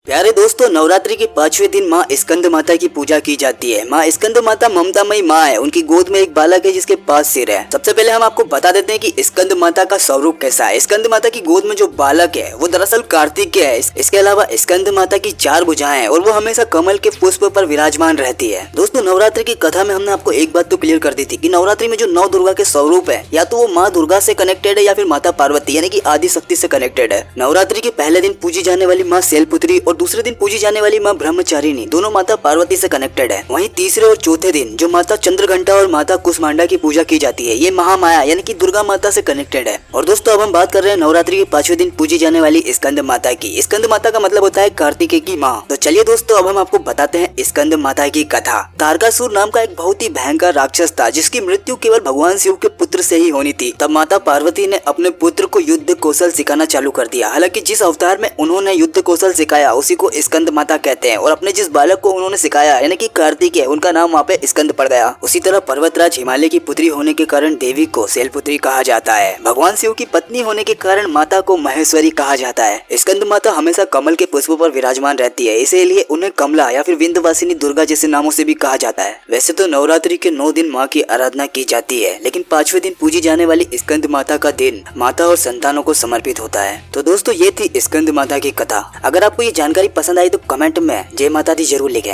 प्यारे दोस्तों, नवरात्रि के 5वें दिन माँ स्कंद माता की पूजा की जाती है। माँ स्कंद माता ममतामयी माँ है। उनकी गोद में एक बालक है जिसके पास सिर है। सबसे पहले हम आपको बता देते हैं कि स्कंद माता का स्वरूप कैसा है। स्कंद माता की गोद में जो बालक है वो दरअसल कार्तिक है। इसके अलावा स्कंद माता की 4 भुजाएं हैं और वो हमेशा कमल के पुष्प पर विराजमान रहती है। दोस्तों, नवरात्रि की कथा में हमने आपको एक बात तो क्लियर कर दी थी कि नवरात्रि में जो 9 दुर्गा के स्वरूप है, या तो वो माँ दुर्गा से कनेक्टेड है या फिर माता पार्वती यानी कि आदि शक्ति से कनेक्टेड है। नवरात्रि के पहले दिन पूजी जाने वाली माँ शैलपुत्री और दूसरे दिन पूजी जाने वाली माँ ब्रह्मचारिणी दोनों माता पार्वती से कनेक्टेड है। वहीं तीसरे और चौथे दिन जो माता चंद्रघंटा और माता कुष्मांडा की पूजा की जाती है, ये महामाया यानी कि दुर्गा माता से कनेक्टेड है। और दोस्तों, अब हम बात कर रहे हैं नवरात्रि के 5वें दिन पूजी जाने वाली स्कंद माता की। स्कंद माता का मतलब होता है कार्तिकेय की माँ। तो चलिए दोस्तों, अब हम आपको बताते हैं स्कंद माता की कथा। तारकासुर नाम का एक बहुत ही भयंकर राक्षस था जिसकी मृत्यु केवल भगवान शिव के पुत्र से ही होनी थी। तब माता पार्वती ने अपने पुत्र को युद्ध कौशल सिखाना चालू कर दिया। हालांकि जिस अवतार में उन्होंने युद्ध कौशल सिखाया उसी को स्कंद माता कहते हैं, और अपने जिस बालक को उन्होंने सिखाया यानी कि कार्तिक है, उनका नाम वहाँ पे स्कंद पड़ गया। उसी तरह पर्वतराज हिमालय की पुत्री होने के कारण देवी को शैलपुत्री कहा जाता है। भगवान शिव की पत्नी होने के कारण माता को महेश्वरी कहा जाता है। स्कंद माता हमेशा कमल के पुष्पों पर विराजमान रहती है, इसीलिए उन्हें कमला या फिर विंध्यवासिनी दुर्गा जैसे नामों से भी कहा जाता है। वैसे तो नवरात्रि के 9 दिन माँ की आराधना की जाती है, लेकिन 5वें दिन पूजी जाने वाली स्कंद माता का दिन माता और संतानों को समर्पित होता है। तो दोस्तों, ये थी स्कंद माता की कथा। अगर आपको ये जानकारी पसंद आई तो कमेंट में जय माता दी जरूर लिखें।